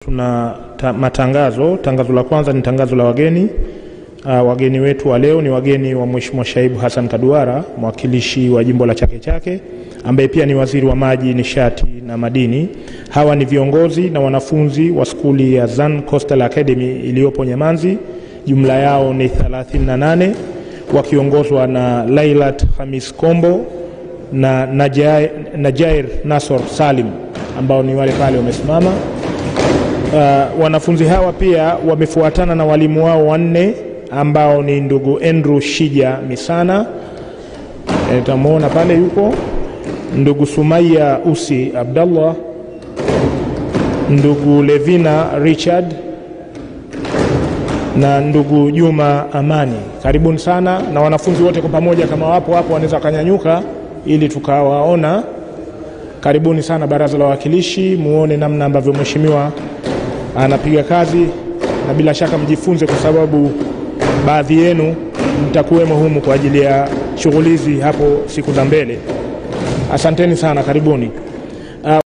Tuna matangazo. Tangazo la kwanza ni tangazo la wageni. Wageni wetu wa leo ni wageni wa Mheshimiwa Shaibu Hassan Kaduara, mwakilishi wa jimbo la Chake Chake, ambaye pia ni waziri wa maji, nishati na madini. Hawa ni viongozi na wanafunzi wa skuli ya Zan Coastal Academy iliyopo Nyamanzi. Jumla yao ni 38 wakiongozwa na Lailat Hamis Kombo na Najair Nasor Salim ambao ni wale pale wamesimama. Wanafunzi hawa pia wamefuatana na walimu wao wanne ambao ni ndugu Andrew Shija Misana, tamuona pale yuko, ndugu Sumaya Usi Abdallah, ndugu Levina Richard na ndugu Juma Amani. Karibuni sana, na wanafunzi wote kwa pamoja kama wapo hapo wanaweza kanyanyuka ili tukawaona. Karibuni sana baraza la wawakilishi, muone namna ambavyo mheshimiwa anapiga kazi, na bila shaka mjifunze kwa sababu baadhi yenu mtakuwemo humu kwa ajili ya shughuli hizi hapo siku za mbele. Asanteni sana, karibuni.